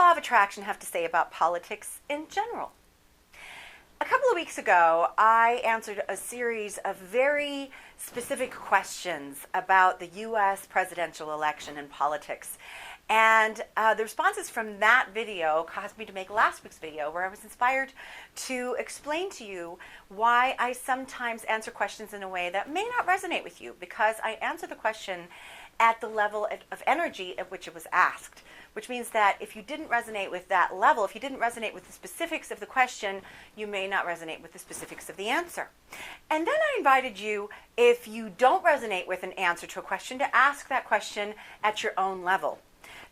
law of attraction have to say about politics in general? A couple of weeks ago, I answered a series of very specific questions about the U.S. presidential election and politics. And the responses from that video caused me to make last week's video, where I was inspired to explain to you why I sometimes answer questions in a way that may not resonate with you, because I answer the question at the level of energy at which it was asked, which means that if you didn't resonate with that level, if you didn't resonate with the specifics of the question, you may not resonate with the specifics of the answer. And then I invited you, if you don't resonate with an answer to a question, to ask that question at your own level.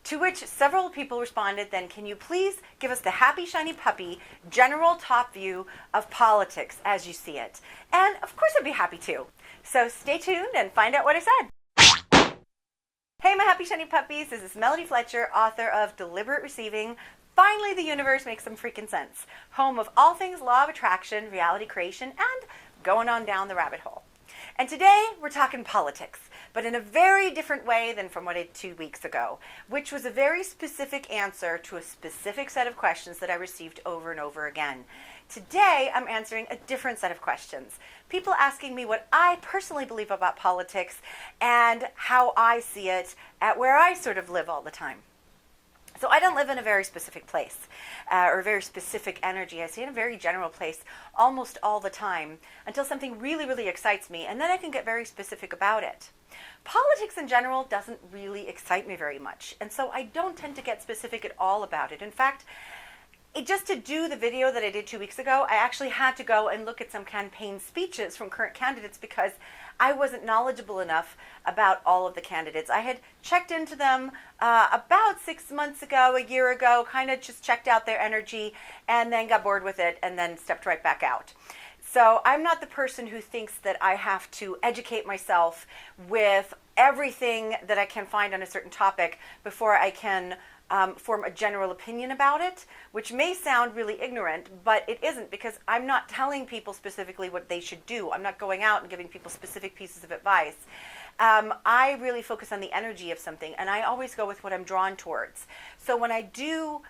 To which several people responded, then can you please give us the happy, shiny puppy, general top view of politics as you see it? And of course I'd be happy to. So stay tuned and find out what I said. Hey, my happy, shiny puppies. This is Melody Fletcher, author of Deliberate Receiving. Finally, the universe makes some freaking sense. Home of all things law of attraction, reality creation, and going on down the rabbit hole. And today, we're talking politics, but in a very different way than from what I did 2 weeks ago, which was a very specific answer to a specific set of questions that I received over and over again. Today, I'm answering a different set of questions. People asking me what I personally believe about politics and how I see it at where I sort of live all the time. So I don't live in a very specific place or a very specific energy. I see it in a very general place almost all the time until something really, really excites me, and then I can get very specific about it. Politics in general doesn't really excite me very much, and so I don't tend to get specific at all about it. In fact, just to do the video that I did 2 weeks ago, I actually had to go and look at some campaign speeches from current candidates because I wasn't knowledgeable enough about all of the candidates. I had checked into them about 6 months ago, a year ago, kind of just checked out their energy and then got bored with it and then stepped right back out. So I'm not the person who thinks that I have to educate myself with everything that I can find on a certain topic before I can form a general opinion about it, which may sound really ignorant, but it isn't, because I'm not telling people specifically what they should do. I'm not going out and giving people specific pieces of advice. I really focus on the energy of something, and I always go with what I'm drawn towards. So when I do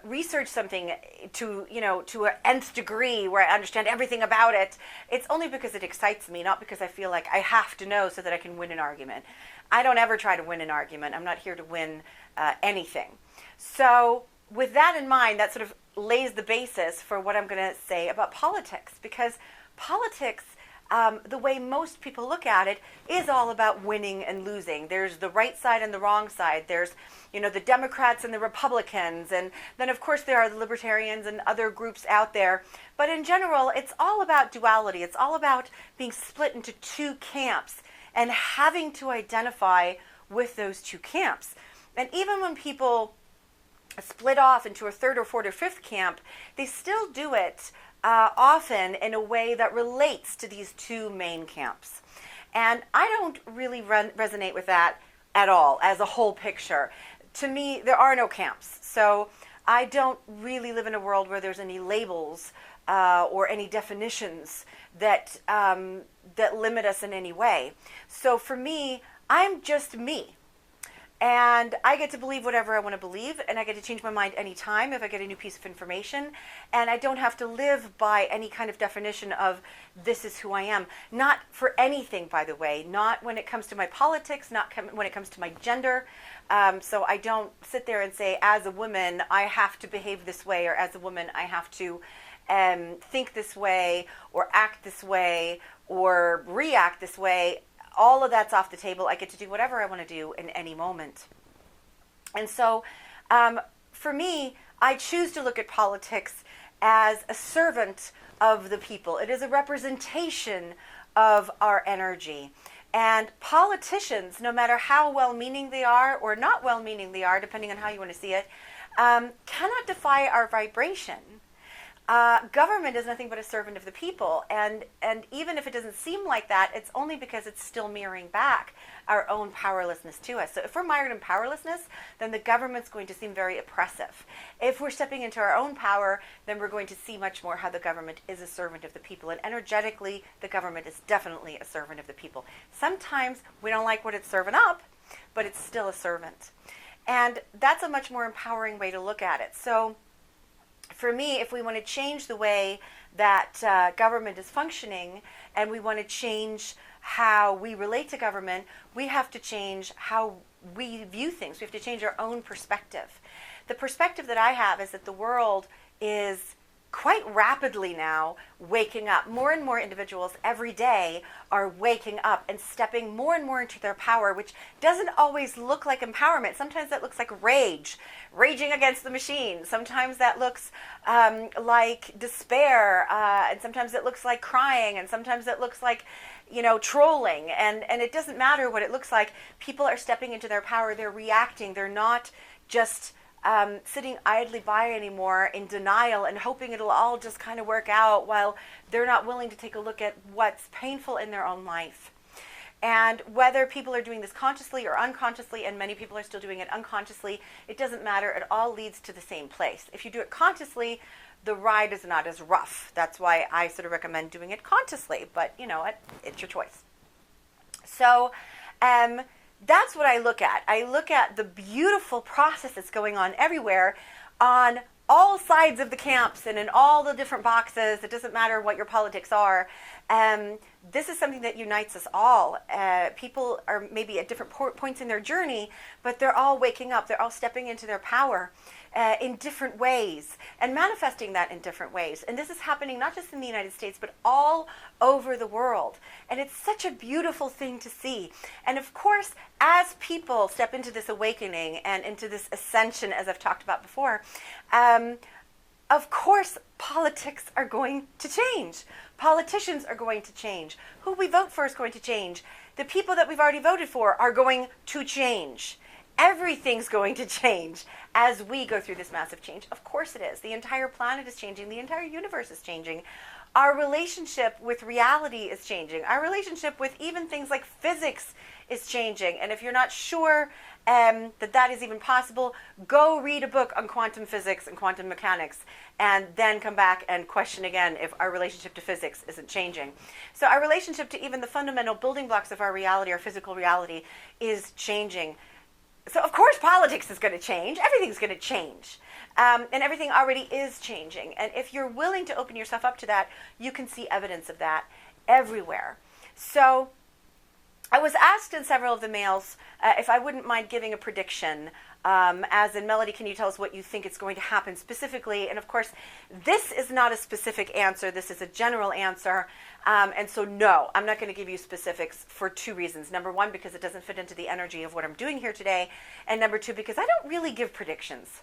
research something to an nth degree where I understand everything about it, it's only because it excites me, not because I feel like I have to know so that I can win an argument. I don't ever try to win an argument. I'm not here to win anything. So with that in mind, that sort of lays the basis for what I'm going to say about politics, because politics, the way most people look at it, is all about winning and losing. There's the right side and the wrong side. There's, the Democrats and the Republicans, and then of course there are the libertarians and other groups out there. But in general, it's all about duality. It's all about being split into two camps and having to identify with those two camps. And even when people split off into a third or fourth or fifth camp, they still do it often in a way that relates to these two main camps. And I don't really resonate with that at all as a whole picture. To me, there are no camps. So I don't really live in a world where there's any labels or any definitions that limit us in any way. So for me, I'm just me. And I get to believe whatever I want to believe, and I get to change my mind anytime if I get a new piece of information. And I don't have to live by any kind of definition of this is who I am. Not for anything, by the way. Not when it comes to my politics, not when it comes to my gender. So I don't sit there and say, as a woman, I have to behave this way, or as a woman, I have to think this way, or act this way, or react this way. All of that's off the table. I get to do whatever I want to do in any moment. And so for me, I choose to look at politics as a servant of the people. It is a representation of our energy. And politicians, no matter how well-meaning they are or not well-meaning they are, depending on how you want to see it, cannot defy our vibration. Government is nothing but a servant of the people, and even if it doesn't seem like that, it's only because it's still mirroring back our own powerlessness to us. So if we're mired in powerlessness, then the government's going to seem very oppressive. If we're stepping into our own power, then we're going to see much more how the government is a servant of the people, and energetically, the government is definitely a servant of the people. Sometimes we don't like what it's serving up, but it's still a servant. And that's a much more empowering way to look at it. So for me, if we want to change the way that government is functioning, and we want to change how we relate to government, we have to change how we view things. We have to change our own perspective. The perspective that I have is that the world is quite rapidly now waking up. More and more individuals every day are waking up and stepping more and more into their power, which doesn't always look like empowerment. Sometimes that looks like raging against the machine. Sometimes that looks like despair, and sometimes it looks like crying, and sometimes it looks like trolling, and it doesn't matter what it looks like. People are stepping into their power. They're reacting. They're not just sitting idly by anymore in denial and hoping it'll all just kind of work out, while they're not willing to take a look at what's painful in their own life. And whether people are doing this consciously or unconsciously, and many people are still doing it unconsciously, it doesn't matter. It all leads to the same place. If you do it consciously, the ride is not as rough. That's why I sort of recommend doing it consciously, but it's your choice. So that's what I look at. I look at the beautiful process that's going on everywhere, on all sides of the camps and in all the different boxes. It doesn't matter what your politics are. This is something that unites us all. People are maybe at different points in their journey, but they're all waking up. They're all stepping into their power in different ways and manifesting that in different ways. And this is happening not just in the United States, but all over the world. And it's such a beautiful thing to see. And of course, as people step into this awakening and into this ascension, as I've talked about before, of course, politics are going to change. Politicians are going to change. Who we vote for is going to change. The people that we've already voted for are going to change. Everything's going to change as we go through this massive change. Of course it is. The entire planet is changing. The entire universe is changing. Our relationship with reality is changing. Our relationship with even things like physics is changing. And if you're not sure that is even possible, go read a book on quantum physics and quantum mechanics, and then come back and question again if our relationship to physics isn't changing. So our relationship to even the fundamental building blocks of our reality, our physical reality, is changing. So of course politics is going to change. Everything's going to change. And everything already is changing. And if you're willing to open yourself up to that, you can see evidence of that everywhere. So I was asked in several of the mails if I wouldn't mind giving a prediction. As in, Melody, can you tell us what you think is going to happen specifically? And of course, this is not a specific answer. This is a general answer. And so, no, I'm not going to give you specifics for two reasons. Number one, because it doesn't fit into the energy of what I'm doing here today. And number two, because I don't really give predictions.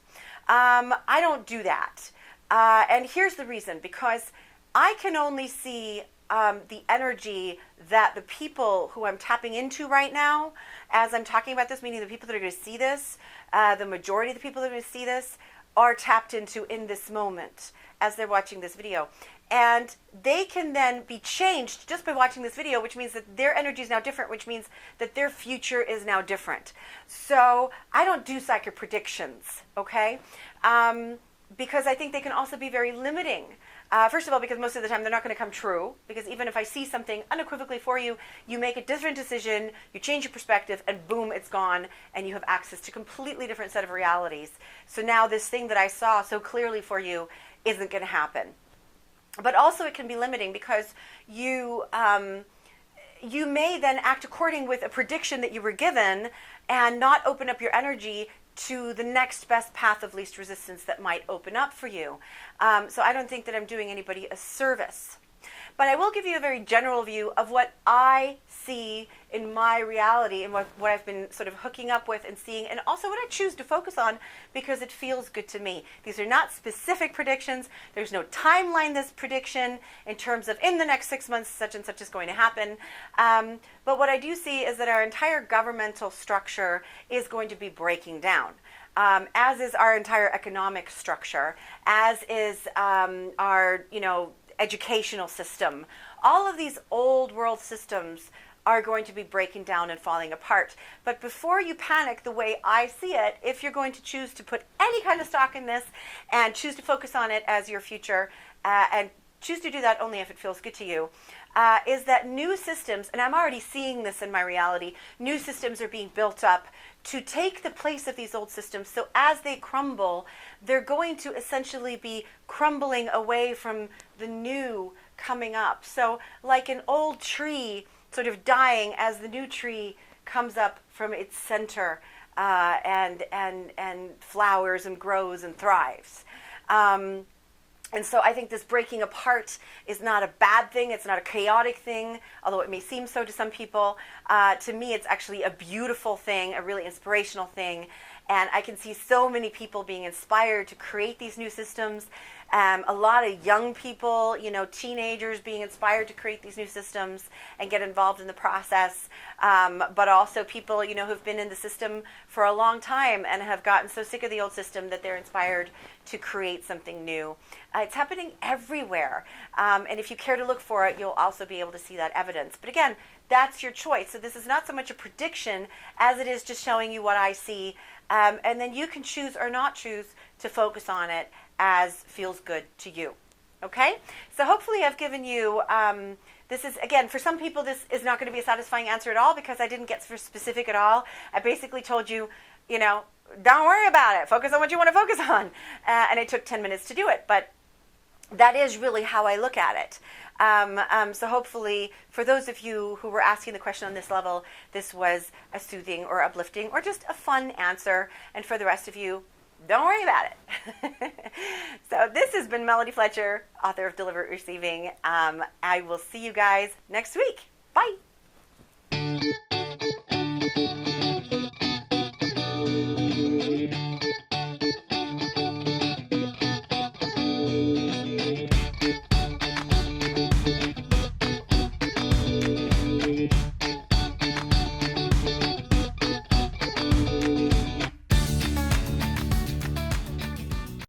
I don't do that. And here's the reason. Because I can only see the energy that the people who I'm tapping into right now, as I'm talking about this, meaning the people that are going to see this, the majority of the people that are going to see this are tapped into in this moment as they're watching this video. And they can then be changed just by watching this video, which means that their energy is now different, which means that their future is now different. So I don't do psychic predictions, okay? Because I think they can also be very limiting. First of all, because most of the time they're not going to come true, because even if I see something unequivocally for you, you make a different decision, you change your perspective, and boom, it's gone, and you have access to a completely different set of realities. So now this thing that I saw so clearly for you isn't going to happen. But also it can be limiting because you may then act according with a prediction that you were given and not open up your energy to the next best path of least resistance that might open up for you. So I don't think that I'm doing anybody a service. But I will give you a very general view of what I see in my reality and what I've been sort of hooking up with and seeing, and also what I choose to focus on because it feels good to me. These are not specific predictions. There's no timeline this prediction in terms of in the next 6 months such and such is going to happen. But what I do see is that our entire governmental structure is going to be breaking down. As is our entire economic structure, as is our, educational system. All of these old world systems are going to be breaking down and falling apart. But before you panic, the way I see it, if you're going to choose to put any kind of stock in this and choose to focus on it as your future and choose to do that only if it feels good to you, is that new systems, and I'm already seeing this in my reality, new systems are being built up to take the place of these old systems. So as they crumble, they're going to essentially be crumbling away from the new coming up. So like an old tree sort of dying as the new tree comes up from its center, and flowers and grows and thrives. And so I think this breaking apart is not a bad thing. It's not a chaotic thing, although it may seem so to some people. To me, it's actually a beautiful thing, a really inspirational thing. And I can see so many people being inspired to create these new systems. A lot of young people, teenagers being inspired to create these new systems and get involved in the process. But also people, who've been in the system for a long time and have gotten so sick of the old system that they're inspired to create something new. It's happening everywhere. And if you care to look for it, you'll also be able to see that evidence. But again, that's your choice. So this is not so much a prediction as it is just showing you what I see. And then you can choose or not choose to focus on it as feels good to you. Okay? So hopefully I've given you, this is, again, for some people this is not going to be a satisfying answer at all because I didn't get specific at all. I basically told you, don't worry about it. Focus on what you want to focus on. And it took 10 minutes to do it. But that is really how I look at it. So hopefully, for those of you who were asking the question on this level, this was a soothing or uplifting or just a fun answer. And for the rest of you, don't worry about it. So this has been Melody Fletcher, author of Deliberate Receiving. I will see you guys next week. Bye.